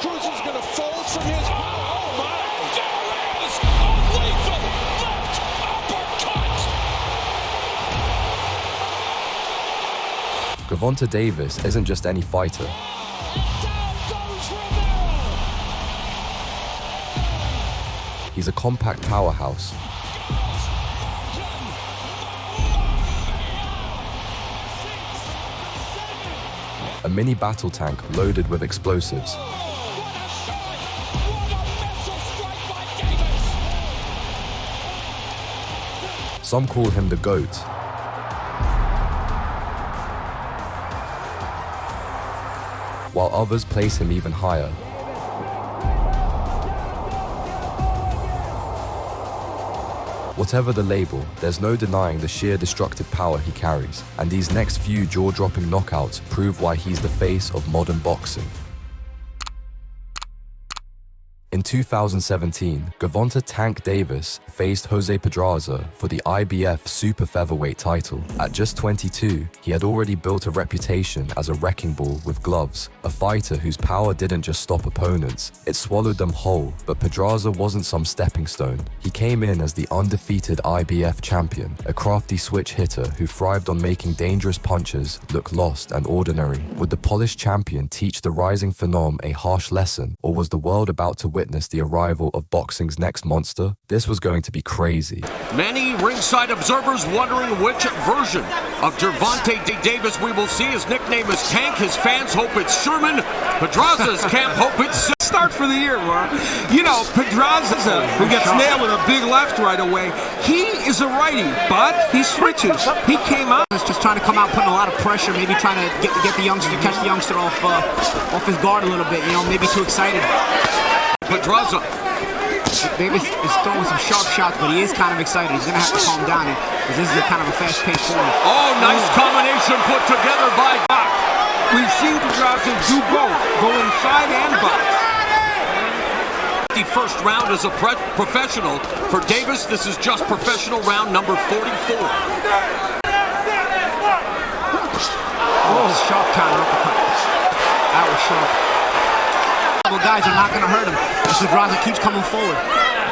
Cruz is going to fold from his... Oh, my! There is a lethal left uppercut! Gervonta Davis isn't just any fighter. Down goes Romero! He's a compact powerhouse. A mini battle tank loaded with explosives. Some call him the GOAT. While others place him even higher. Whatever the label, there's no denying the sheer destructive power he carries, and these next few jaw-dropping knockouts prove why he's the face of modern boxing. In 2017, Gervonta "Tank" Davis faced Jose Pedraza for the IBF super featherweight title. At just 22, he had already built a reputation as a wrecking ball with gloves, a fighter whose power didn't just stop opponents, it swallowed them whole. But Pedraza wasn't some stepping stone. He came in as the undefeated IBF champion, a crafty switch hitter who thrived on making dangerous punches look lost and ordinary. Would the polished champion teach the rising phenom a harsh lesson, or was the world about to witness the arrival of boxing's next monster? This was going to be crazy. Many ringside observers wondering which version of Gervonta Davis we will see. His nickname is Tank. His fans hope it's Sherman. Pedraza's camp hope it's... Start for the year, Laura. You know, Pedraza, who gets nailed with a big left right away, he is a righty, but he switches. He came out. Just trying to come out, putting a lot of pressure, maybe trying to get the youngster, catch the youngster off his guard a little bit, you know, maybe too excited. Pedraza. Davis is throwing some sharp shots, but he is kind of excited. He's going to have to calm down because this is a kind of a fast-paced form. Oh, nice combination put together by Doc. We've seen Pedraza do both, go inside and box. The first round as a professional. For Davis, this is just professional round number 44. Oh, sharp counter uppercut. That was sharp. Guys are not going to hurt him as Pedraza keeps coming forward.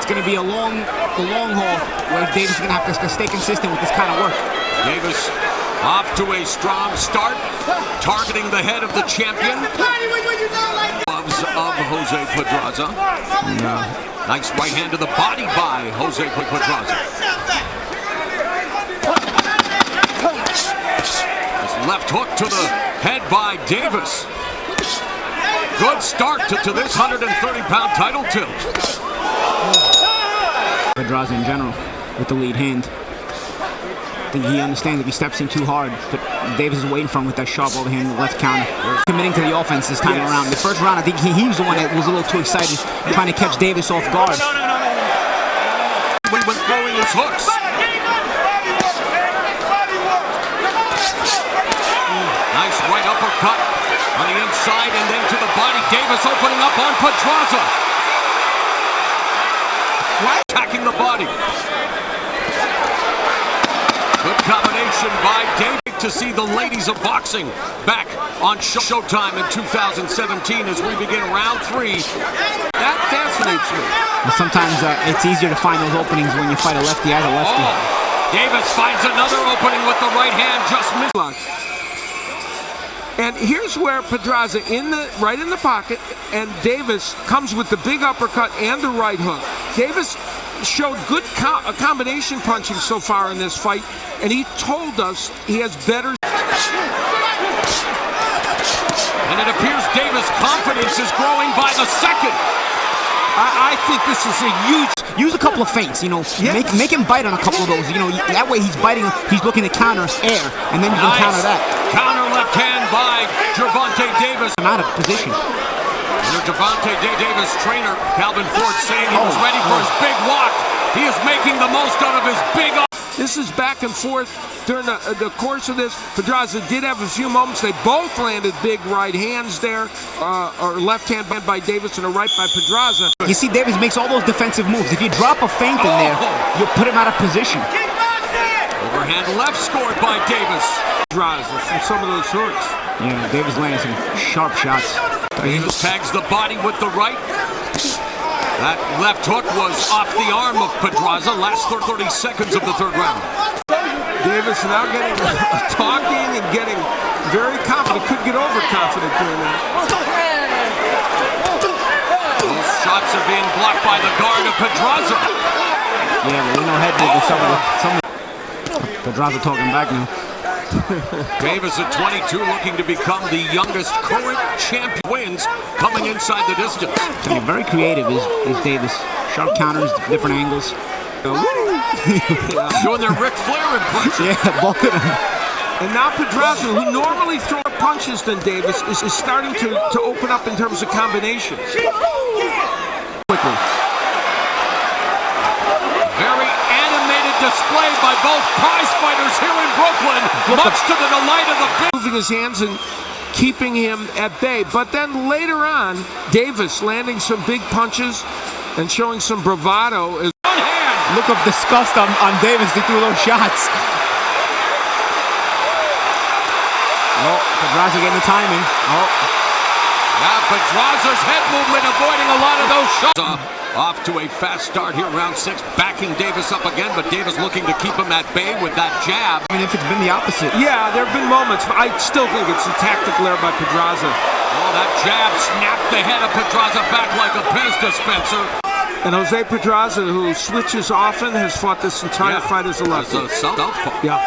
It's going to be the long haul where Davis is going to have to stay consistent with this kind of work. Davis off to a strong start, targeting the head of the champion. Gloves of Jose Pedraza. Nice right hand to the body by Jose Pedraza. This left hook to the head by Davis. Good start to this 130-pound title tilt. Pedraza in general with the lead hand. I think he understands if he steps in too hard, but Davis is waiting for him with that sharp overhand left counter. Committing to the offense this time around. The first round, I think he was the one that was a little too excited, trying to catch Davis off guard. When throwing his hooks. Nice right uppercut on the inside and then to the body. Davis opening up on Pedraza. Attacking the body. Good combination by Davis to see the ladies of boxing back on Showtime in 2017 as we begin round 3. That fascinates me. Sometimes it's easier to find those openings when you fight a lefty as a lefty. Oh, Davis finds another opening with the right hand, just missed. And here's where Pedraza right in the pocket, and Davis comes with the big uppercut and the right hook. Davis showed good combination punching so far in this fight, and he told us he has better. And it appears Davis' confidence is growing by the second. I think this is a huge... Use a couple of feints, you know, make him bite on a couple of those, you know, that way he's biting, he's looking to counter air, and then you can counter that. Counter left hand by Gervonta Davis. I'm out of position. And Gervonta Davis trainer, Calvin Ford, saying he was ready for his big walk. He is making the most out of his big... This is back and forth during the course of this. Pedraza did have a few moments. They both landed big right hands there, or left hand by Davis and a right by Pedraza. You see, Davis makes all those defensive moves. If you drop a feint in there, you'll put him out of position. Overhand left scored by Davis. Pedraza from some of those hooks. Yeah, Davis landing some sharp shots. Davis tags the body with the right. That left hook was off the arm of Pedraza. Last 30 seconds of the third round. Davis now getting talking and getting very confident. Could get overconfident doing that. Those shots are being blocked by the guard of Pedraza. Yeah, but we know head movement. Some Pedraza talking back now. Davis at 22 looking to become the youngest current champion. Wins coming inside the distance. Yeah, very creative is Davis. Sharp counters, different angles. Doing their Ric Flair impression. Yeah, both of them. And now Pedraza, who normally throws more punches than Davis, is starting to open up in terms of combinations. Quickly. Very animated display by both prize fighters here in Brooklyn, much to the delight of the big. Moving his hands and keeping him at bay. But then later on, Davis landing some big punches and showing some bravado. Look of disgust on Davis. He threw those shots. Oh, Pedraza getting the timing. Oh. Yeah, Pedraza's head movement avoiding a lot of those shots. Off to a fast start here, round 6, backing Davis up again, but Davis looking to keep him at bay with that jab. I mean, if it's been the opposite. Yeah, there have been moments, but I still think it's a tactical error by Pedraza. Oh, that jab snapped the head of Pedraza back like a Pez dispenser. And Jose Pedraza, who switches often, has fought this entire fight as a lefty. Yeah.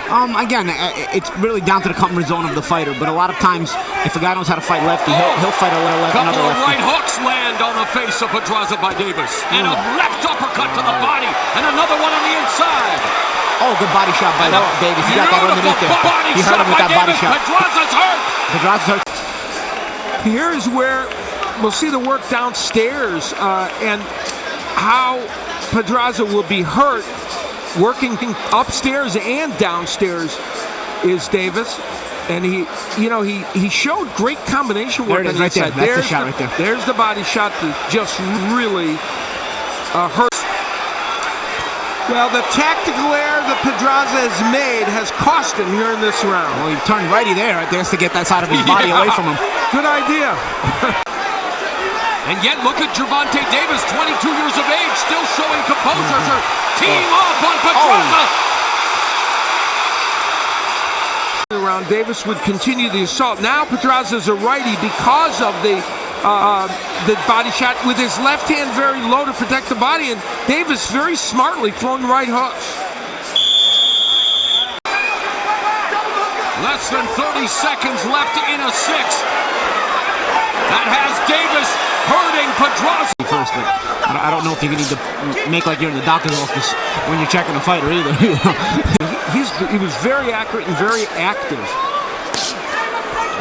Again, it's really down to the comfort zone of the fighter, but a lot of times, if a guy knows how to fight lefty, he'll fight a little left, couple another of lefty. right hooks land on the face of Pedraza by Davis. And a left uppercut to the body, and another one on the inside. Oh, good body shot by Davis. He got that underneath there. He hurt him with that body shot. Pedraza's hurt. Pedraza's hurt. Here's where we'll see the work downstairs and how Pedraza will be hurt. Working upstairs and downstairs is Davis, and he showed great combination work on the inside. That's the shot right there. There's the body shot that just really hurt. Well, the tactical error that Pedraza has made has cost him here in this round. Well, he turned righty there, right there, to get that side of his body away from him. Good idea. And yet, look at Gervonta Davis, 22 years of age, still showing composure, teeing off on Pedraza. Around Davis would continue the assault. Now Pedraza's a righty because of the body shot with his left hand very low to protect the body, and Davis very smartly throwing right hooks. Less than 30 seconds left in a sixth. That has Davis hurting Pedraza. First, but I don't know if you need to make like you're in the doctor's office when you're checking a fighter either. He was very accurate and very active.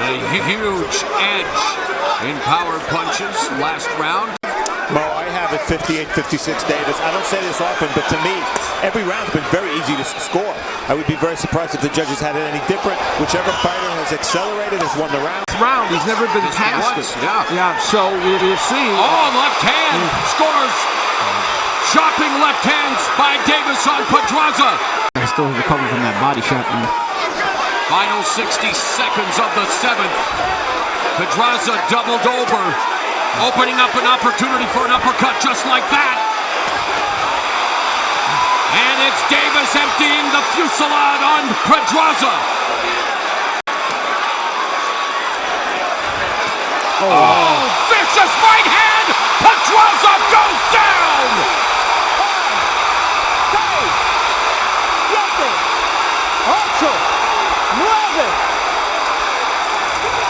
A huge edge in power punches last round. Mo, I have it 58-56 Davis. I don't say this often, but to me, every round's been very easy to score. I would be very surprised if the judges had it any different. Whichever fighter has accelerated has won the round. He's never been past it. Yeah, so we'll see. Oh, left hand scores. Chopping left hands by Davis on Pedraza. I still recovering from that body shot. Final 60 seconds of the 7th. Pedraza doubled over, opening up an opportunity for an uppercut just like that. And it's Davis emptying the fusillade on Pedraza. Oh, vicious right hand! Pedraza goes down!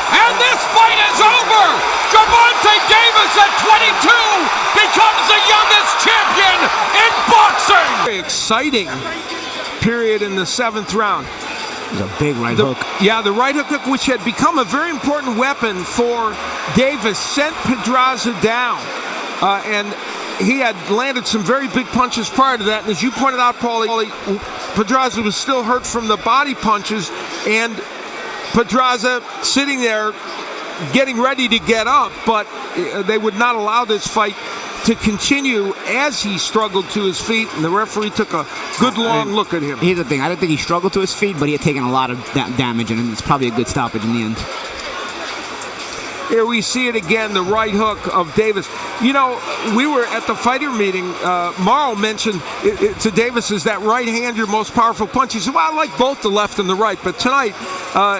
And this fight is over! Gervonta Davis at 22 becomes the youngest champion in boxing! Very exciting period in the 7th round. It was a big right hook. Yeah, the right hook, which had become a very important weapon for Davis, sent Pedraza down. And he had landed some very big punches prior to that. And as you pointed out, Paulie, Pedraza was still hurt from the body punches. And Pedraza sitting there getting ready to get up, but they would not allow this fight to continue as he struggled to his feet, and the referee took a good long look at him. Here's the thing, I didn't think he struggled to his feet, but he had taken a lot of damage, and it's probably a good stoppage in the end. Here we see it again, the right hook of Davis. You know, we were at the fighter meeting. Morrow mentioned to Davis, is that right hand your most powerful punch? He said, well, I like both the left and the right. But tonight,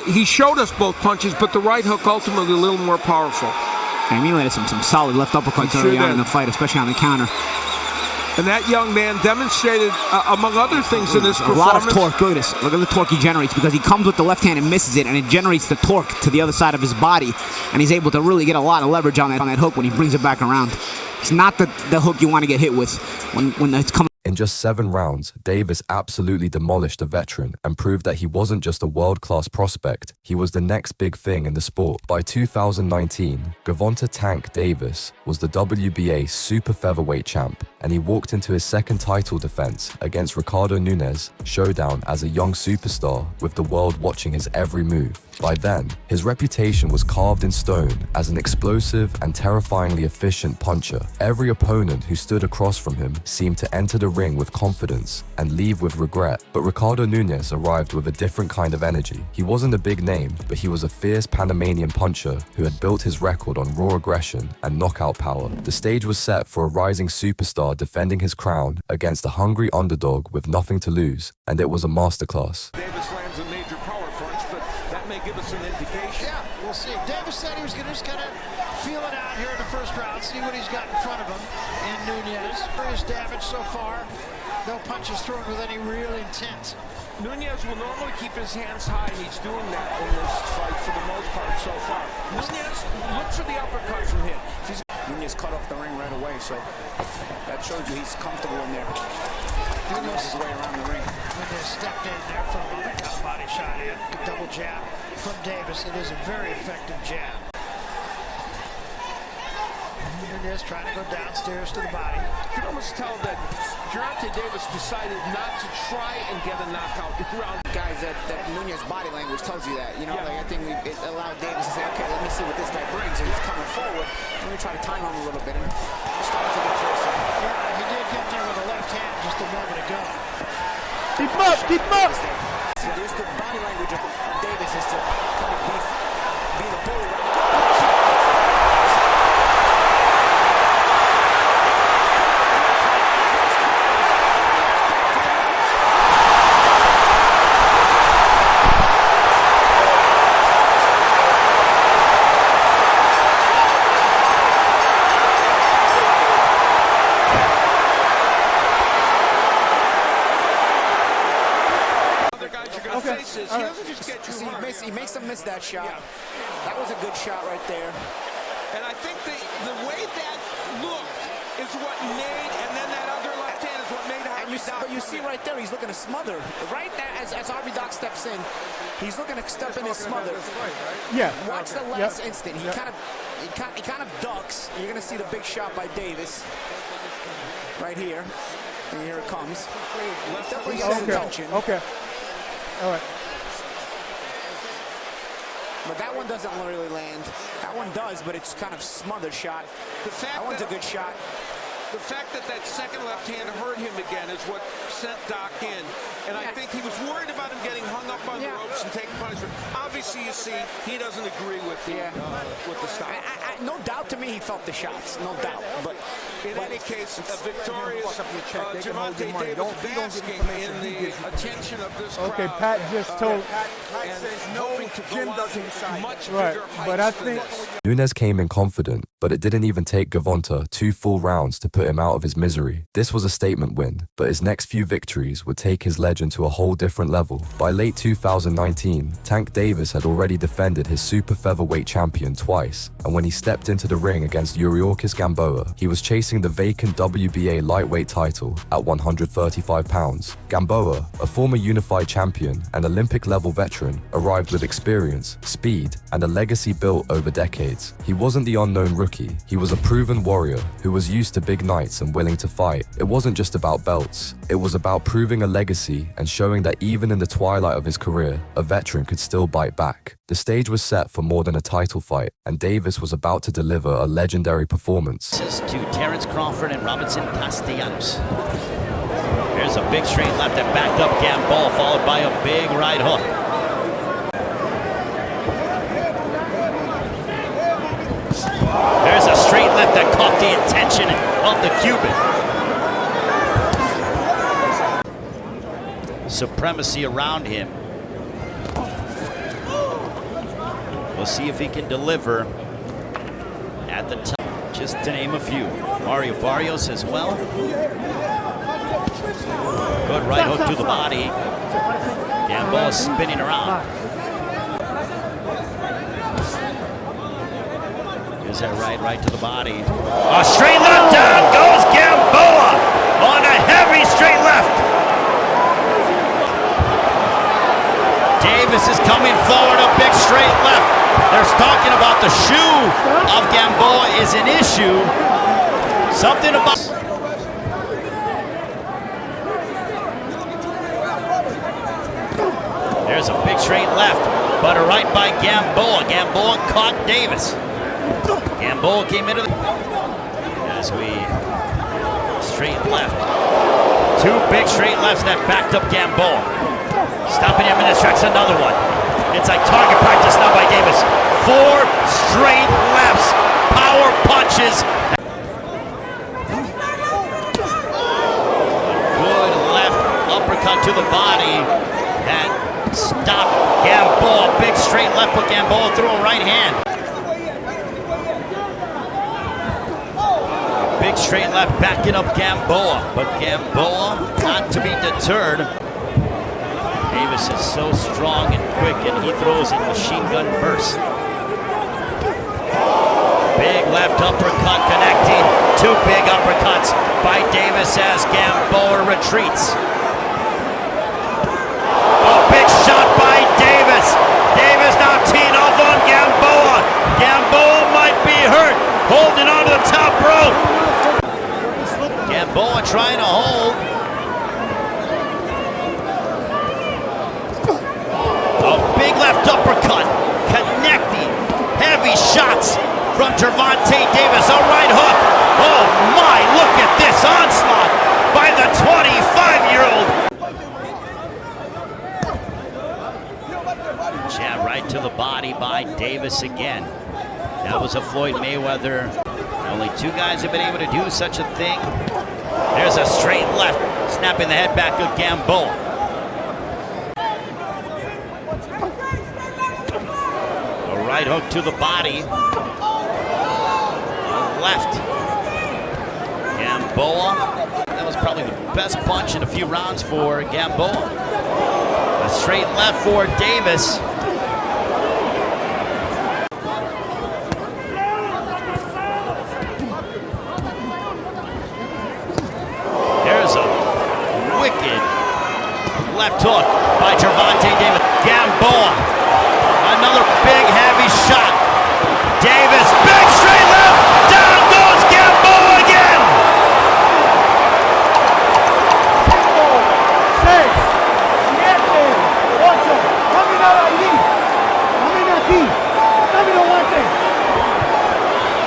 he showed us both punches, but the right hook ultimately a little more powerful. And he landed some solid left uppercuts early on in the fight, especially on the counter. And that young man demonstrated, among other things in this performance. A lot of torque. Look at this. Look at the torque he generates, because he comes with the left hand and misses it, and it generates the torque to the other side of his body. And he's able to really get a lot of leverage on that hook when he brings it back around. It's not the hook you want to get hit with when it's coming. In just 7 rounds, Davis absolutely demolished the veteran and proved that he wasn't just a world-class prospect, he was the next big thing in the sport. By 2019, Gervonta "Tank" Davis was the WBA super featherweight champ, and he walked into his second title defense against Ricardo Nunes showdown as a young superstar with the world watching his every move. By then, his reputation was carved in stone as an explosive and terrifyingly efficient puncher. Every opponent who stood across from him seemed to enter the ring with confidence and leave with regret. But Ricardo Nunes arrived with a different kind of energy. He wasn't a big name, but he was a fierce Panamanian puncher who had built his record on raw aggression and knockout power. The stage was set for a rising superstar defending his crown against a hungry underdog with nothing to lose, and it was a masterclass. Davis lands a major power punch, but that may give us an indication. Yeah, we'll see. Davis said he was going to just kind of feel it out here in the first round, see what he's got in front of him in Nunes. Serious damage so far. No punches thrown with any real intent. Nunes will normally keep his hands high, and he's doing that in this fight for the most part so far. Nunes, look for the uppercut from him. Nunes cut off the ring right away, so that shows you he's comfortable in there. He knows his way around the ring. Nunes stepped in there for a moment, got a body shot in. Good double jab from Davis. It is a very effective jab. Nunes trying to go downstairs to the body. You can almost tell that Gervonta Davis decided not to try and get a knockout around. Guys, that Nunes body language tells you that. You know, like I think it allowed Davis to say, okay, let me see what this guy brings. And he's coming forward. Let me try to time him a little bit. And started to get closer. Yeah, he did get there with a left hand just a moment ago. Keep him up! Keep him up! See, there's the body language of Davis is to kind of be the bull right. He makes him miss that shot. Yeah. That was a good shot right there. And I think the way that looked is what made, and then that other left hand is what made Harvey Doc. But you see right there, he's looking to smother. Right as Harvey Doc steps in, he's looking to step in and smother. Yeah. Watch the last instant. He kind of ducks. You're gonna see the big shot by Davis right here. And here it comes. Definitely got attention. Okay. All right. But that one doesn't really land. That one does, but it's kind of smothered shot. That one's a good shot. The fact that that second left hand hurt him again is what sent Doc in. And I think he was worried about him getting hung up on the ropes and taking punishment. Obviously, you see, he doesn't agree with the stop. No doubt to me he felt the shots. No doubt. But in any case, a victorious Gervonta Davis basking in the attention of this crowd. Okay, Pat just told. And hoping to go on much Right, bigger but I heights than think this. Nunes came in confident, but it didn't even take Gervonta 2 full rounds to put him out of his misery. This was a statement win, but his next few victories would take his legend to a whole different level. By late 2019, Tank Davis had already defended his super featherweight champion twice, and when he stepped into the ring against Yuriorkis Gamboa, he was chasing the vacant WBA lightweight title at 135 pounds. Gamboa, a former unified champion and Olympic-level veteran, arrived with experience, speed, and a legacy built over decades. He wasn't the unknown rookie, he was a proven warrior who was used to big nights and willing to fight. It wasn't just about belts, it was about proving a legacy and showing that even in the twilight of his career, a veteran could still bite back. The stage was set for more than a title fight, and Davis was about to deliver a legendary performance. To Terrence Crawford and Robinson Castellanos. There's a big straight left that backed up Gamboa, followed by a big right hook. supremacy around him. We'll see if he can deliver at the top, just to name a few. Barrios as well. Good right hook to the body. Gamboa spinning around. Here's that right to the body. A straight left, down goes Gamboa on a heavy straight left. Davis is coming forward, a big straight left. There's talking about the shoe of Gamboa is an issue. Something about... There's a big straight left, but a right by Gamboa. Gamboa caught Davis. Gamboa came into the... As we... Straight left. Two big straight lefts that backed up Gamboa. Stopping him in his tracks, another one. It's like target practice now by Davis. 4 straight lefts. Power punches. Good left uppercut to the body. That stopped Gamboa. Big straight left, but Gamboa threw a right hand. Big straight left backing up Gamboa, but Gamboa not to be deterred. Davis is so strong and quick, and he throws in machine gun burst. Big left uppercut connecting. 2 big uppercuts by Davis as Gamboa retreats. A big shot by Davis. Davis now teeing off on Gamboa. Gamboa might be hurt, holding on to the top rope. Gamboa trying to hold. A big left uppercut, connecting, heavy shots from Gervonta Davis. A right hook. Oh my, look at this onslaught by the 25-year-old. Jab right to the body by Davis again. That was a Floyd Mayweather. Only 2 guys have been able to do such a thing. There's a straight left, snapping the head back of Gamboa. Right hook to the body. Left. Gamboa. That was probably the best punch in a few rounds for Gamboa. A straight left for Davis. There's a wicked left hook by Gervonta Davis. Gamboa. Another big, heavy shot. Davis, big straight left. Down goes Gamboa again. 6, 7, 8. Camina allí. Camina aquí. Camina adelante.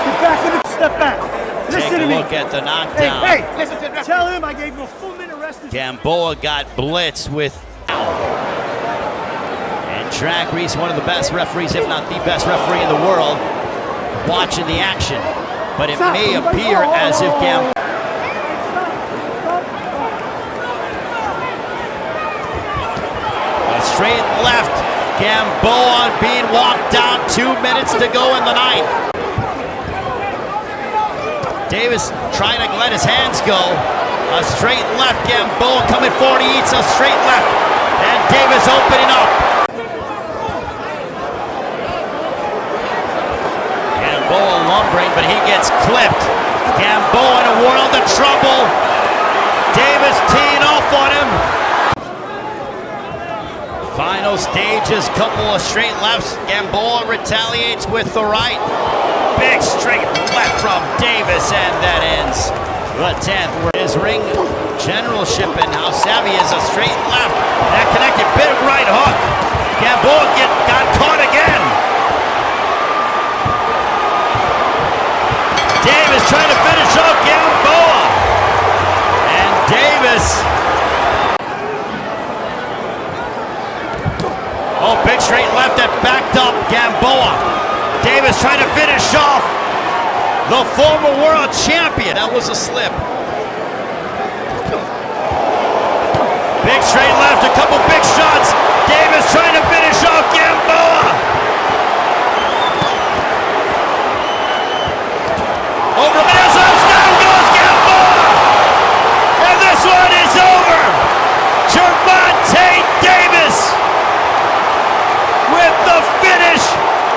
Get back in the step back. Listen Take a to me. look at the knockdown. Hey, listen to me. Tell him I gave him a full minute rest. Gamboa got blitzed with... Track Reese, one of the best referees, if not the best referee in the world, watching the action. But it may appear as if Gamboa... A straight left. Gamboa being walked down. 2 minutes to go in the ninth. Davis trying to let his hands go. A straight left. Gamboa coming forward. He eats a straight left. And Davis opening up. Gamboa lumbering, but he gets clipped. Gamboa in a world of trouble. Davis teeing off on him. Final stages, couple of straight lefts. Gamboa retaliates with the right. Big straight left from Davis, and that ends the 10th. His ring generalship and how savvy is a straight left. That connected, big right hook. Gamboa got caught again. Davis trying to finish off Gamboa. And Davis. Oh, big straight left that backed up Gamboa. Davis trying to finish off the former world champion. That was a slip. Big straight left, a couple big shots. Davis trying to finish off Gamboa. Over the missiles, down goes Gamboa. And this one is over. Gervonta Davis with the finish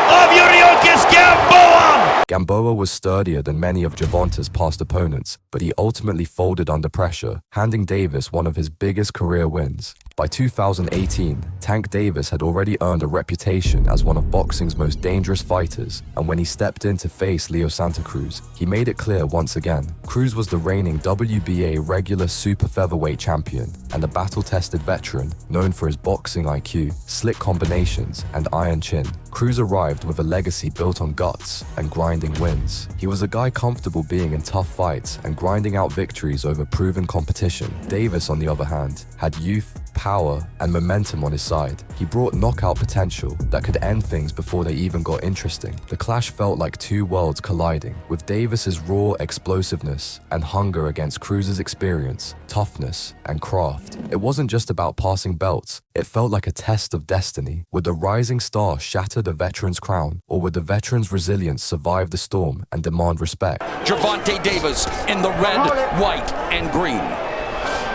of Yuriokis Gamboa. Gamboa was sturdier than many of Gervonta's past opponents, but he ultimately folded under pressure, handing Davis one of his biggest career wins. By 2018, Tank Davis had already earned a reputation as one of boxing's most dangerous fighters, and when he stepped in to face Leo Santa Cruz, he made it clear once again. Cruz was the reigning WBA regular super featherweight champion and a battle-tested veteran known for his boxing IQ, slick combinations, and iron chin. Cruz arrived with a legacy built on guts and grinding wins. He was a guy comfortable being in tough fights and grinding out victories over proven competition. Davis, on the other hand, had youth, power, and momentum on his side. He brought knockout potential that could end things before they even got interesting. The clash felt like two worlds colliding, with Davis's raw explosiveness and hunger against Cruz's experience, toughness, and craft. It wasn't just about passing belts, it felt like a test of destiny. Would the rising star shatter the veteran's crown, or would the veteran's resilience survive the storm and demand respect? Gervonta Davis in the red, white, and green.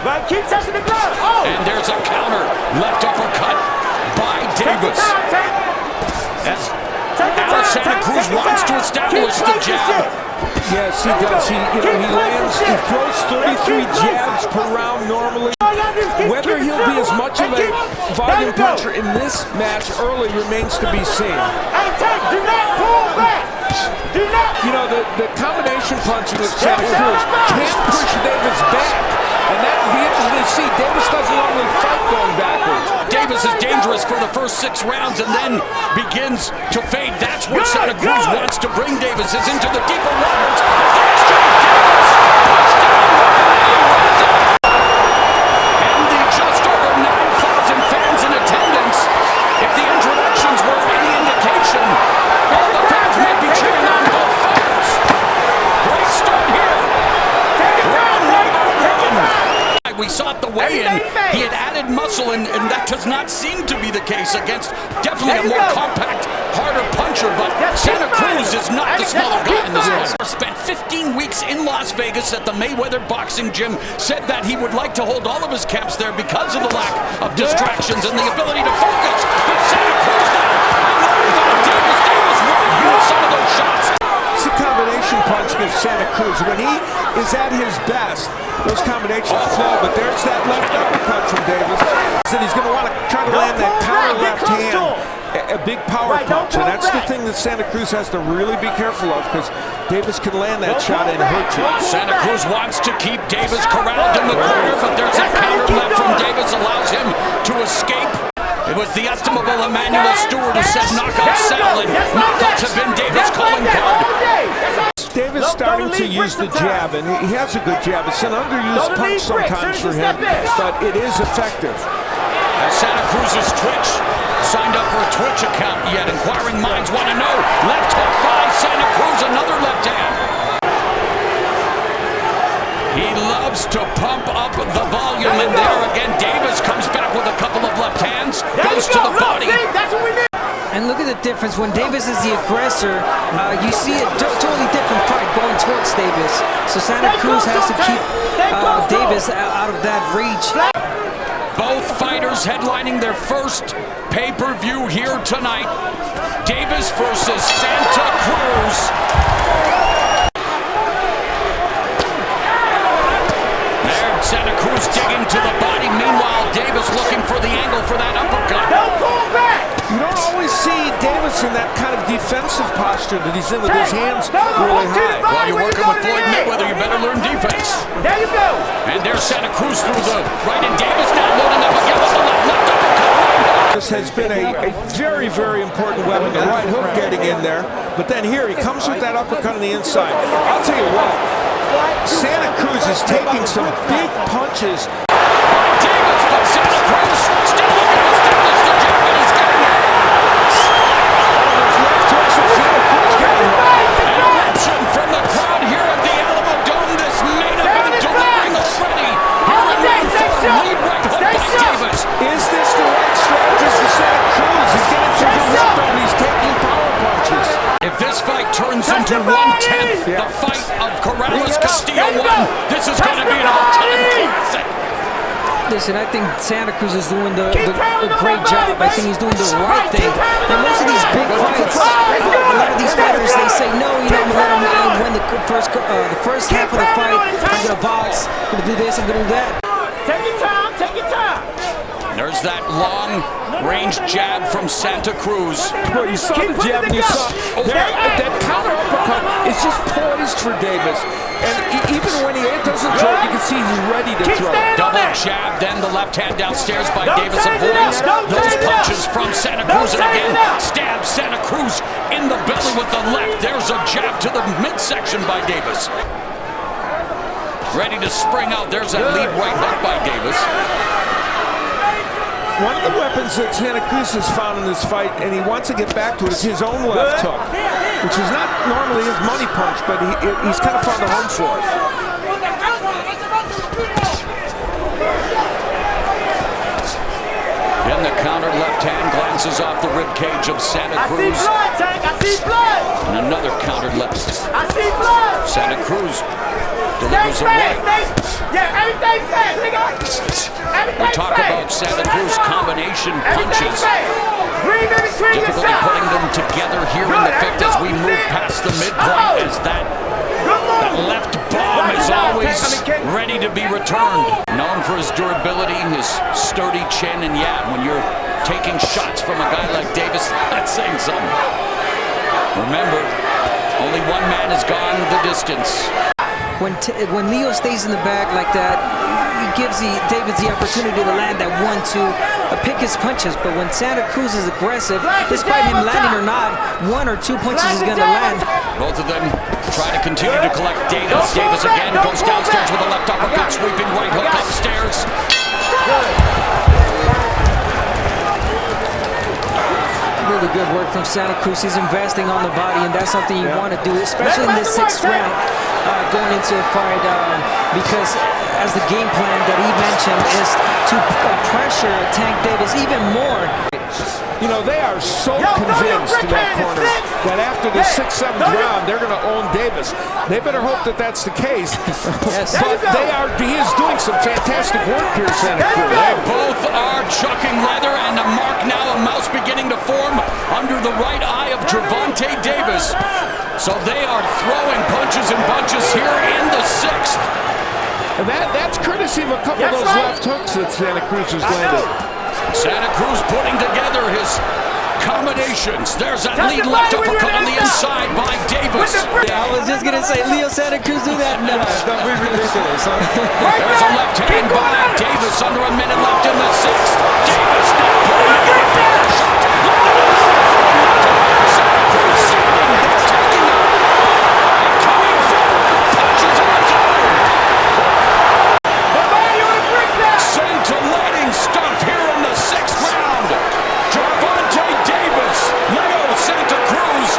Right, keep touching the ground. Oh! And there's a counter, left uppercut by Davis. As Santa Cruz wants to establish the jab. Yes, he does. He throws 33 jabs per round normally. Whether he'll be as much of a volume puncher in this match early remains to be seen. Do not pull back. Do not. You know, the combination punching with Santa Cruz can't push Davis back. And that would be interesting to see. Davis doesn't normally fight going backwards. Davis is dangerous for the first 6 rounds and then begins to fade. That's where Santa Cruz wants to bring Davis, is into the deeper waters. And the just over 9,000 fans in attendance, if the introductions were any indication, all the fans may be cheering on both fighters. Great start here. We saw at the weigh-in, he had added muscle, and that does not seem to be the case against definitely a more compact, harder puncher, but Santa Cruz is not the smaller guy in this fight. Spent 15 weeks in Las Vegas at the Mayweather Boxing Gym, said that he would like to hold all of his camps there because of the lack of distractions and the ability to focus. But Santa Cruz now, Davis won some of those shots. It's a combination punching of Santa Cruz. When he is at his best, those combinations flow, but there's that left uppercut from Davis. And he's going to want to try to land that counter left hand, a big power punch, and that's the thing that Santa Cruz has to really be careful of, because Davis can land that shot and hurt you. Santa Cruz wants to keep Davis corralled in the corner, but there's a counter left from Davis, allows him to escape. It was the estimable Emmanuel Stewart who said knockout salad. Knockouts have been Davis' calling card. Davis starting to use the jab, and he has a good jab. It's an underused punch sometimes for him, but it is effective. As Santa Cruz's Twitch signed up for a Twitch account yet. Inquiring minds want to know. Left hook by Santa Cruz, another left hand. He loves to pump up the volume, and there again, Davis comes back with a couple of left hands, goes to the body. And look at the difference. When Davis is the aggressor, you see a totally different fight going towards Davis. So Santa Cruz has to keep Davis out of that reach. Both fighters headlining their first pay-per-view here tonight. Davis versus Santa Cruz. There, Santa Cruz digging to the body. Meanwhile, Davis looking for the angle for that uppercut. You don't always see Davis in that kind of defensive posture that he's in with his hands really high. While you're working with Floyd Mayweather, you better learn defense. There you go. And there's Santa Cruz through the right, and Davis now loading up again with the left uppercut. This has been a very, very important weapon, the right hook getting in there. But then here, he comes with that uppercut on the inside. I'll tell you what, Santa Cruz is taking some big punches. Davis, but Santa Cruz still looking to establish the jab, and he's getting it. An eruption from the crowd here at the Alamo Dome. This main event delivering already. Here in round 4, lead right hook by fight of Corrales Castillo 1. This is going to be an all-time classic. Listen, I think Santa Cruz is doing a great job. I think he's doing the right thing. And most of these big fights, a lot of these fighters, they say, no, you know, I'm going to let him win the first half of the fight. I'm going to box, I'm going to do this, I'm going to do that. Take your time, take your time. There's that long-range jab from Santa Cruz. Well, you saw the jab and you saw that counter uppercut is just poised for Davis. And even when he doesn't throw, you can see he's ready to throw. Double jab, then the left hand downstairs by Davis avoids those punches from Santa Cruz. And again, stabs Santa Cruz in the belly with the left. There's a jab to the midsection by Davis. Ready to spring out. There's that lead right hook by Davis. One of the weapons that Santa Cruz has found in this fight, and he wants to get back to it, is his own left hook, which is not normally his money punch, but he's kind of found a home for it. Then the counter left hand glances off the rib cage of Santa Cruz. I see blood, Tank. I see blood. And another counter left. I see blood. Santa Cruz delivers a right. Yeah, everything's fast, nigga. We talk about Santa Cruz combination punches. Difficulty putting them together here in the fifth as we move past the midpoint, as that left bomb is always ready to be returned. Known for his durability, his sturdy chin, and yeah, when you're taking shots from a guy like Davis, that's saying something. Remember, only one man has gone the distance. When Leo stays in the back like that, he gives Davis the opportunity to land that 1-2, pick his punches. But when Santa Cruz is aggressive, despite him landing or not, 1 or 2 punches is going to land. Both of them try to continue to collect data. Davis again goes downstairs with a left uppercut, sweeping right hook upstairs. Really good work from Santa Cruz. He's investing on the body, and that's something you want to do, especially in this 6th round, going into a fight, because as the game plan that he mentioned is to pressure Tank Davis even more. You know, they are so convinced in that corner that after the 6th, 7th round, they're going to own Davis. They better hope that that's the case. Yes. But he is doing some fantastic work here, Santa Cruz. They both are chucking leather, and the mark now, a mouse beginning to form under the right eye of Gervonta Davis. So they are throwing punches and bunches here in the 6th. And that's courtesy of a couple of those left hooks that Santa Cruz has landed. Santa Cruz putting together his combinations. There's that lead left uppercut on the inside by Davis. I was just going to say, Leo Santa Cruz do that? No. Don't be ridiculous, huh? There's a left hand by Davis under a minute left in the 6th. Davis now putting together a shot. Santa Cruz standing there, taking out. And coming forward, punches on his own. Scintillating stuff here in the 6th round. Gervonta Davis, Leo Santa Cruz,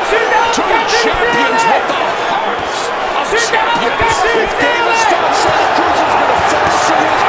2 champions with the hearts of champions. If Davis thought Santa Cruz was going to fast from his...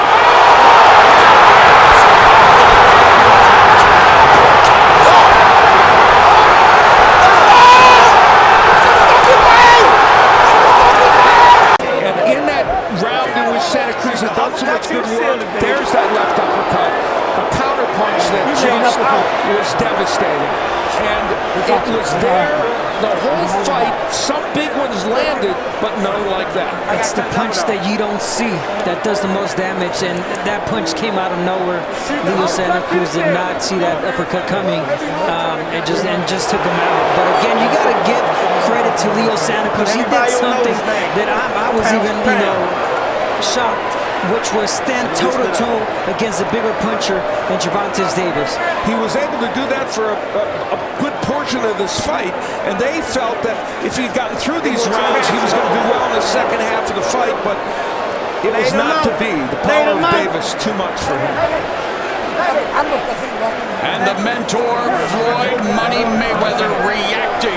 And in that round in which Santa Cruz had done so much good work, there's that left uppercut. A counter punch that just was devastating. And it was there the whole fight. Some big ones landed, but none like that. It's the punch that you don't see that does the most damage, and that punch came out of nowhere. Leo Santa Cruz did not see that uppercut coming, and just took him out. But again, you got to give credit to Leo Santa Cruz. He did something that I was even, shocked, which was stand toe-to-toe against a bigger puncher than Gervonta Davis. He was able to do that for a good portion of this fight, and they felt that if he'd gotten through these rounds, he was going to do well in the second half of the fight, but it was not to be. The power of Davis, too much for him. And the mentor, Floyd Money Mayweather, reacting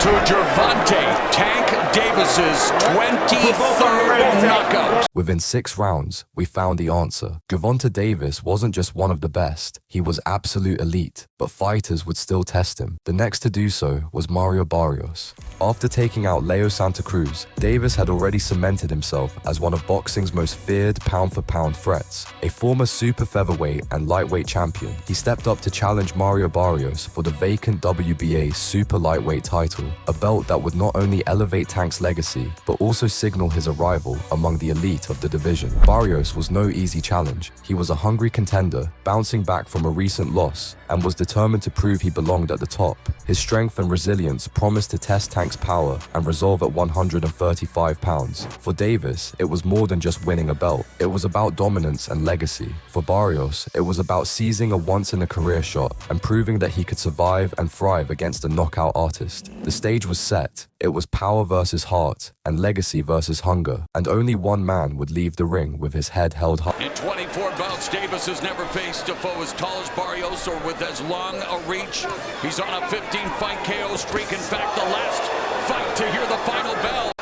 to Gervonta, Tank Davis's 23rd knockout. Within 6 rounds, we found the answer. Gervonta Davis wasn't just one of the best, he was absolute elite, but fighters would still test him. The next to do so was Mario Barrios. After taking out Leo Santa Cruz, Davis had already cemented himself as one of boxing's most feared pound-for-pound threats. A former super featherweight and lightweight champion, he stepped up to challenge Mario Barrios for the vacant WBA super lightweight title, a belt that would not only elevate Tank's legacy, but also signal his arrival among the elite of the division. Barrios was no easy challenge. He was a hungry contender, bouncing back from a recent loss, and was determined to prove he belonged at the top. His strength and resilience promised to test Tank's power and resolve at 135 pounds. For Davis, it was more than just winning a belt. It was about dominance and legacy. For Barrios, it was about seizing a once-in-a-career shot and proving that he could survive and thrive against a knockout artist. The stage was set. It was power versus heart and legacy versus hunger, and only one man would leave the ring with his head held high. In 24 bouts, Davis has never faced a foe as tall as Barrios or with as long a reach. He's on a 15-fight KO streak. In fact, the last fight to hear the final bell.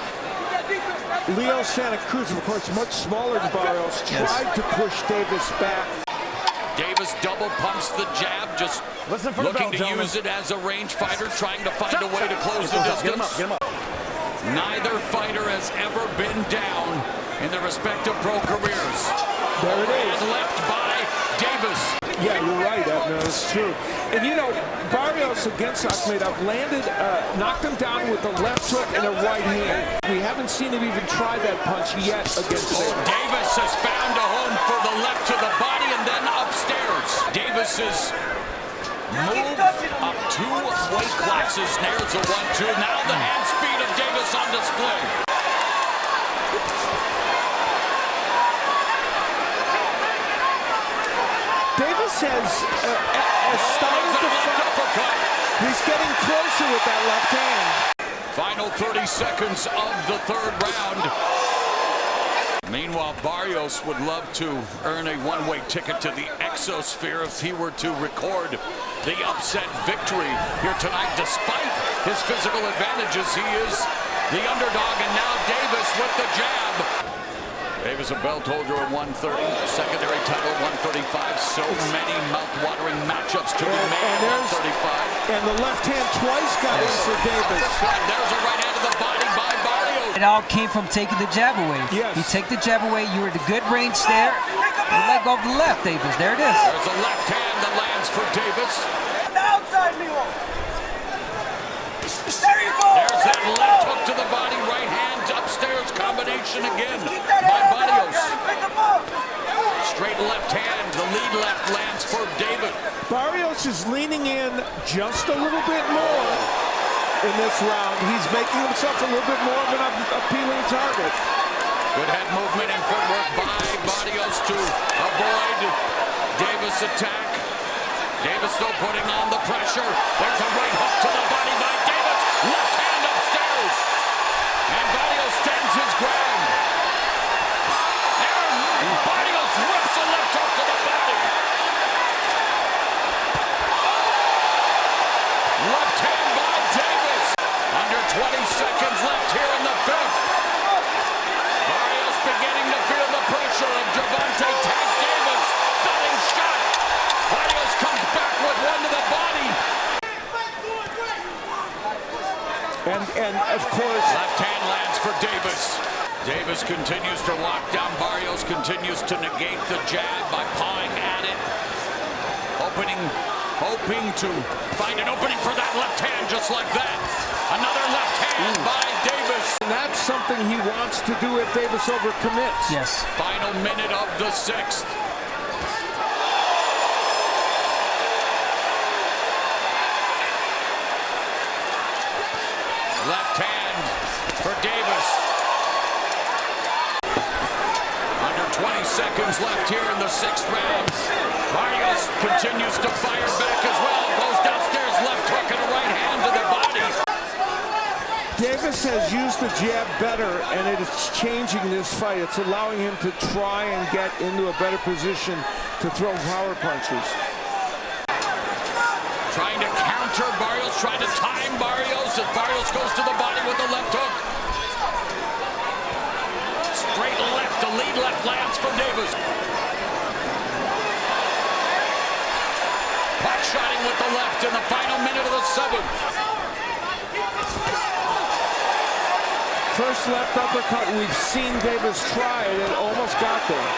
Leo Santa Cruz, of course, much smaller than Barrios, tried to push Davis back. Davis double pumps the jab, just looking to use it as a range fighter, trying to find a way to close the distance. Neither fighter has ever been down in their respective pro careers. There it is. And left by Davis. Yeah, you're right, Abner. That's true. And you know, Barrios against Akhmedov landed, knocked him down with a left hook and a right hand. We haven't seen him even try that punch yet against Davis. Davis has found a home for the left to the body and then upstairs. Davis's move up 2 weight classes, nails a 1-2. Now the hand speed of Davis on display. Davis has started to fight. He's getting closer with that left hand. Final 30 seconds of the 3rd round. Meanwhile, Barrios would love to earn a one-way ticket to the exosphere if he were to record the upset victory here tonight. Despite his physical advantages, he is the underdog, and now Davis with the jab. Davis, a belt holder at 130, secondary title 135. So many mouth-watering matchups to be made at 135. And the left hand twice got in for Davis. There's a right hand to the body by Barrios. It all came from taking the jab away. Yes. You take the jab away, you were at a good range there. You let go of the left, Davis. There it is. There's a left hand that lands for Davis. Outside, Milo. There's that left hook to the body, right hand upstairs combination again by Barrios. Straight left hand, the lead left lands for Davis. Barrios is leaning in just a little bit more in this round. He's making himself a little bit more of an appealing target. Good head movement and footwork by Barrios to avoid Davis' attack. Davis still putting on the pressure. There's a right hook to the body by Davis. Left hand upstairs. And Barrios stands his ground. And Barrios rips a left hook to the body. Left hand by Davis. Under 20 seconds left here in the 5th. Barrios beginning to feel the pressure of Gervonta. Tank Davis. Stunning shot. Barrios comes back with one to the body. And of course, Left hand lands for Davis. Davis continues to lock down. Barrios continues to negate the jab by pawing at it. Hoping to find an opening for that left hand just like that. Another left hand by Davis. and that's something he wants to do if Davis overcommits. Yes. Final minute of the 6th. Left hand for Davis. Under 20 seconds left here in the 6th round. Barrios continues to fire back as well. Goes downstairs, left hook and a right hand to the body. Davis has used the jab better, and it is changing this fight. It's allowing him to try and get into a better position to throw power punches. Trying to counter, Barrios trying to time Barrios as Barrios goes to the body with the left hook. Straight left, a lead left lands from Davis. Pot shotting with the left in the final minute of the 7th. First left uppercut we've seen Davis try it and almost got there.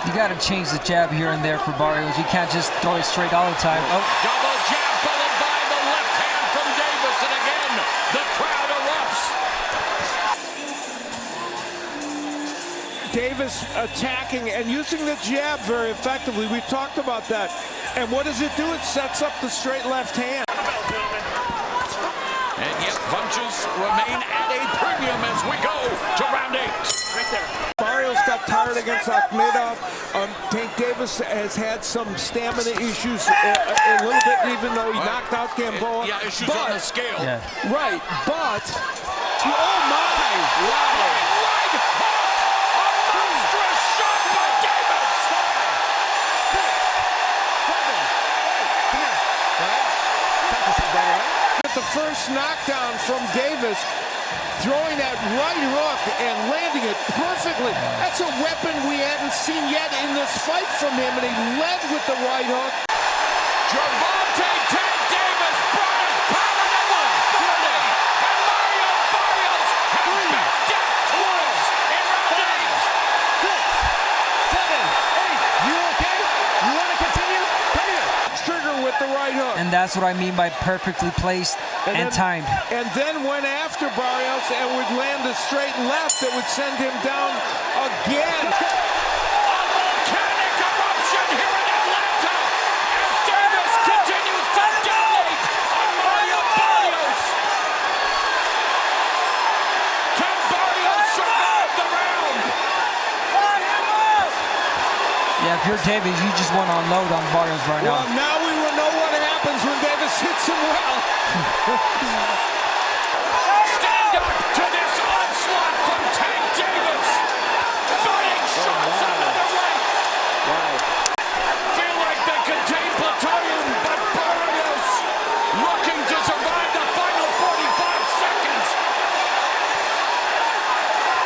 You got to change the jab here and there for Barrios. You can't just throw it straight all the time. Oh. Double jab followed by the left hand from Davis, and again, the crowd erupts. Davis attacking and using the jab very effectively. We talked about that. And what does it do? It sets up the straight left hand. And yet punches remain at a premium as we go to round 8. Right there. Barrios got tired against Akhmedov. Tank Davis has had some stamina issues a little bit, even though he knocked out Gamboa. Yeah, issues on the scale. Yeah. Right, but oh my! Wow! Right hook! A monstrous shot by Davis! 6, 7, 8. Come here. The first knockdown from Davis, throwing that right hook and landing it perfectly. That's a weapon we hadn't seen yet in this fight from him, and he led with the right hook. Gervonta Tank Davis brought his power to 140, and Mario Barrios has backed down twice in round 8. 6, 7, 8. You okay? You want to continue? Come here. Trigger with the right hook. And that's what I mean by perfectly placed and timed. And then went after Barrios and would land a straight left that would send him down again. A volcanic eruption here in Atlanta as Davis continues to dominate on Mario Barrios. Can Barrios survive the round? Yeah, if you're Davis, you just want to unload on Barrios right Well, now. now we will know what happens when Davis hits him well. Stand up to this onslaught from Tank Davis. 30 shots out of the right. Wow. Feel like they contain plutonium, but Barrios looking to survive the final 45 seconds.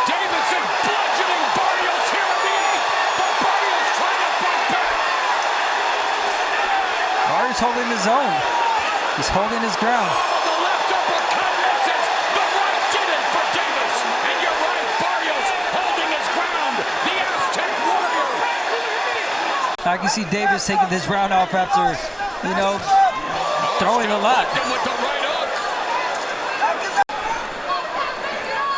Davis is bludgeoning Barrios here in the 8th, but Barrios trying to fight back. Barrios holding his own. He's holding his ground. The left uppercut misses. The right did it for Davis. And you're right, Barrios holding his ground. The Aztec warrior. I can see Davis taking this round off after, throwing a lot. With the right hook.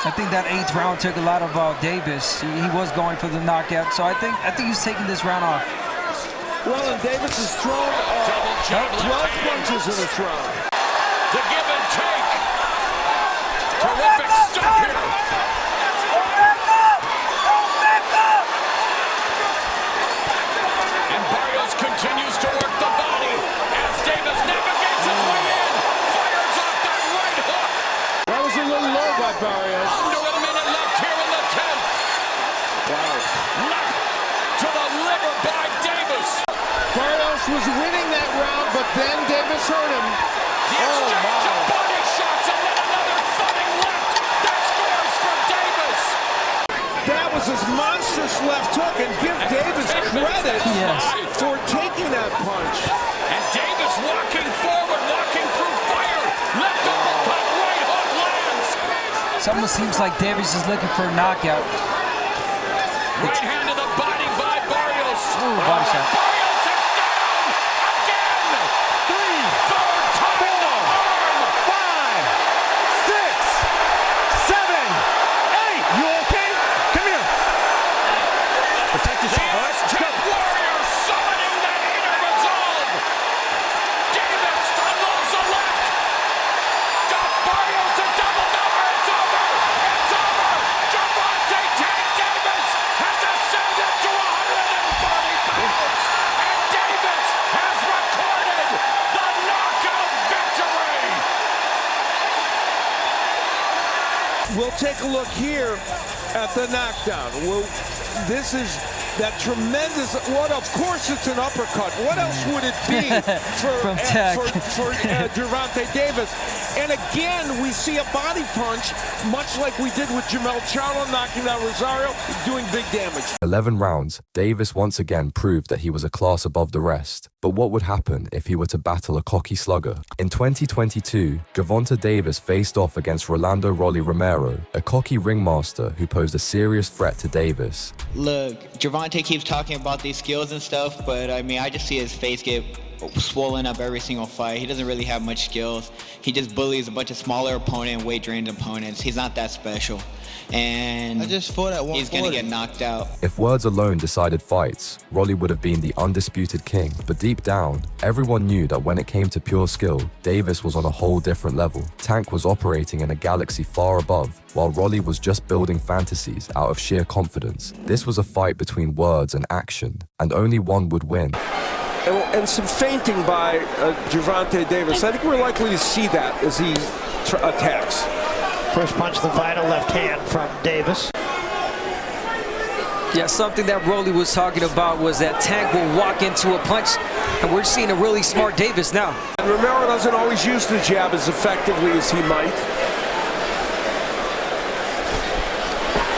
I think that 8th round took a lot of Davis. He was going for the knockout, so I think he's taking this round off. Well, and Davis has thrown 12 punches in this round. The give and take. Terrific stop here. And Barrios continues to work the body as Davis navigates his way in. Fires off that right hook. That was a little low by Barrios. Under a minute left here in the 10th. Wow. Left to the liver by Davis. Barrios was winning that round, but then Davis hurt him. The exchange of body shots and then another thudding left. That scores for Davis. That was his monstrous left hook, and give Davis credit for taking that punch. And Davis walking forward, walking through fire. Left uppercut, right hook lands. It almost seems like Davis is looking for a knockout. Right hand to the body by Barrios. Ooh, body shot. Barrios is down again. 3rd time in the arm. 5, 6, 7, 8. You okay? Come here. Protect The Aztec warrior summoning that inner resolve. Davis unloads the left. Barrios is doubled over. It's over. It's over. Gervonta Tank Davis has ascended to 140 pounds. And Davis has recorded the knockout victory. We'll take a look here at the knockdown. This is that tremendous, of course it's an uppercut. What else would it be for Gervonta Davis? And again, we see a body punch, much like we did with Jamel Charlo knocking out Rosario, doing big damage. 11 rounds, Davis once again proved that he was a class above the rest. But what would happen if he were to battle a cocky slugger? In 2022, Gervonta Davis faced off against Rolando Romero, a cocky ringmaster who posed a serious threat to Davis. Look, Gervonta keeps talking about these skills and stuff, but I mean, I just see his face get swollen up every single fight. He doesn't really have much skills. He just bullies a bunch of smaller opponent, weight-drained opponents. He's not that special. And I just fought at 140. He's going to get knocked out. If words alone decided fights, Rolly would have been the undisputed king. But deep down, everyone knew that when it came to pure skill, Davis was on a whole different level. Tank was operating in a galaxy far above, while Rolly was just building fantasies out of sheer confidence. This was a fight between words and action, and only one would win. And some feinting by Gervonta Davis. I think we're likely to see that as he attacks. First punch of the fight, a left hand from Davis. Yeah, something that Rolly was talking about was that Tank will walk into a punch, and we're seeing a really smart Davis now. And Romero doesn't always use the jab as effectively as he might.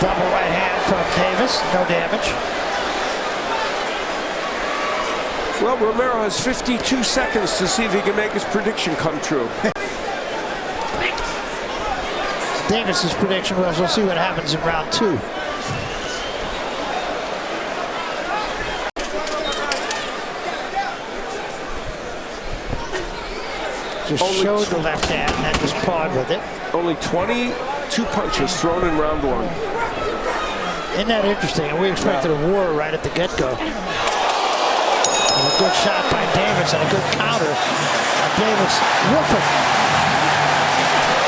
Double right hand from Davis, no damage. Well, Romero has 52 seconds to see if he can make his prediction come true. Davis's prediction was, we'll see what happens in round 2. Just showed the left hand and then just pawed with it. Only 22 punches thrown in round 1. Isn't that interesting? And we expected a war right at the get-go. A good shot by Davis and a good counter. Davis whooping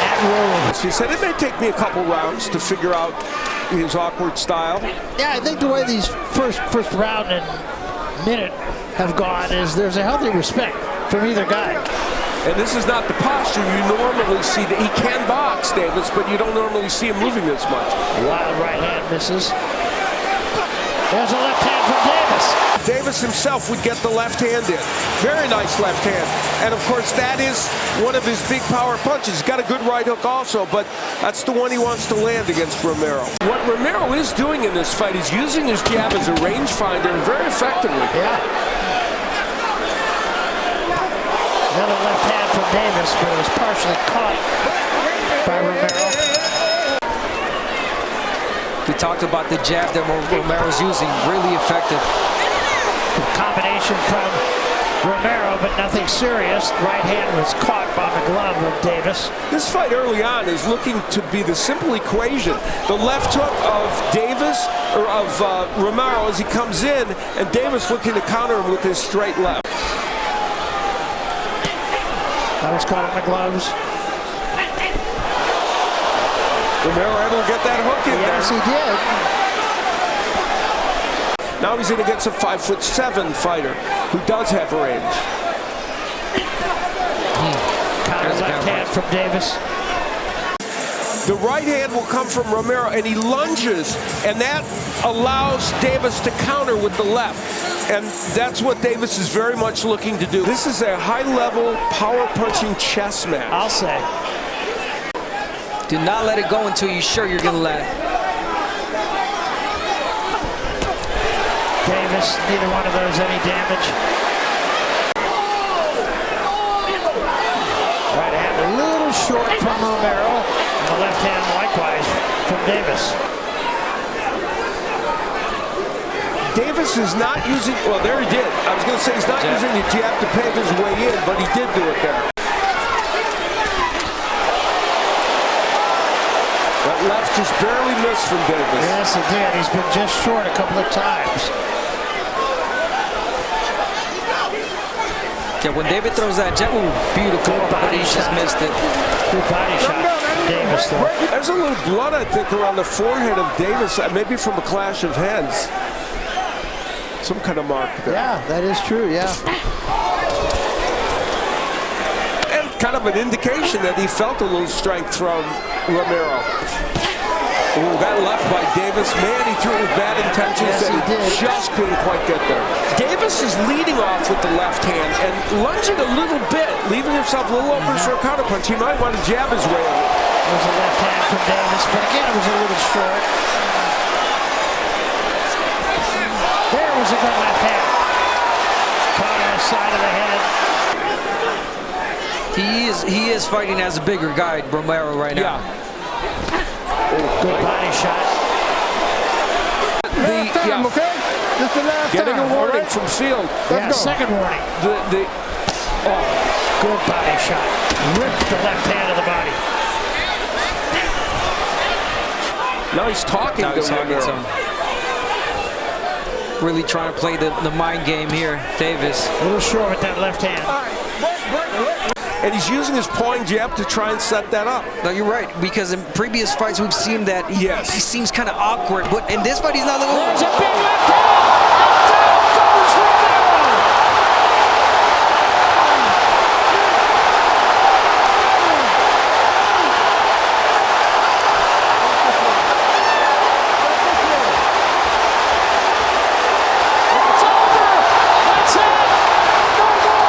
at Rolly. He said it may take me a couple rounds to figure out his awkward style. Yeah, I think the way these first round and minute have gone is there's a healthy respect from either guy. And this is not the posture you normally see. That he can box, Davis, but you don't normally see him moving this much. Wild right hand misses. There's a left hand from Davis. Davis himself would get the left hand in. Very nice left hand. And of course, that is one of his big power punches. He's got a good right hook also, but that's the one he wants to land against Romero. What Romero is doing in this fight is using his jab as a rangefinder very effectively. Yeah. Another left hand from Davis, but it was partially caught by Romero. We talked about the jab that Romero's using, really effective. Combination from Romero, but nothing serious. Right hand was caught by the glove of Davis. This fight early on is looking to be the simple equation. The left hook of Davis, or of Romero as he comes in, and Davis looking to counter him with his straight left. That was caught in the gloves. Romero able to get that hook in there. Yes, he did. Now he's in against a 5'7" fighter who does have range. Counter left hand from Davis. The right hand will come from Romero, and he lunges, and that allows Davis to counter with the left. And that's what Davis is very much looking to do. This is a high-level, power-punching chess match. I'll say. Do not let it go until you're sure you're going to let it. Davis, neither one of those any damage. Right hand a little short from Romero, and the left hand likewise from Davis. Davis is not using, well, there he did. I was going to say he's not using the jab to pave his way in, but he did do it there. That left just barely missed from Davis. Yes, it did. He's been just short a couple of times. Yeah, when David throws that jab, beautiful, but he just missed it. Good body shot from Davis, though. There's a little blood, I think, around the forehead of Davis, maybe from a clash of heads. Some kind of mark there. Yeah, that is true, yeah. And kind of an indication that he felt a little strength from Romero. Oh, that left by Davis. Man, he threw it with bad intentions Yes, and he did. just couldn't quite get there. Davis is leading off with the left hand and lunging a little bit, leaving himself a little open for a counterpunch. He might want to jab his way in. There's a left hand from Davis, but again, it was a little short. There was a good left hand. Caught on the side of the head. He is fighting as a bigger guy, Romero, right now. Yeah. Good body shot. Okay? This is the last Getting time, a warning all right? from Field. Yeah, go. second warning. Good body shot. Ripped the left hand of the body. Now he's talking Now to he's talking Romero. to him. Really trying to play the mind game here, Davis. A little short with that left hand. And he's using his pawing jab to try and set that up. No, you're right, because in previous fights we've seen that he seems kind of awkward, but in this fight he's not looking. There's a big left hand. Down goes Romero. It's over. That's it. No more.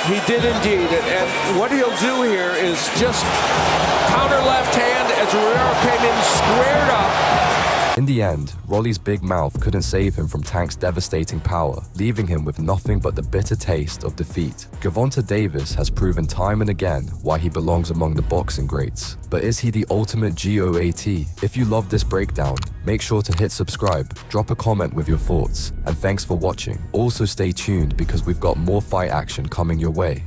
He did indeed, and what he'll do here is just counter left hand as Romero came in squared up. In the end, Rolly's big mouth couldn't save him from Tank's devastating power, leaving him with nothing but the bitter taste of defeat. Gervonta Davis has proven time and again why he belongs among the boxing greats. But is he the ultimate GOAT? If you love this breakdown, make sure to hit subscribe, drop a comment with your thoughts, and thanks for watching. Also stay tuned because we've got more fight action coming your way.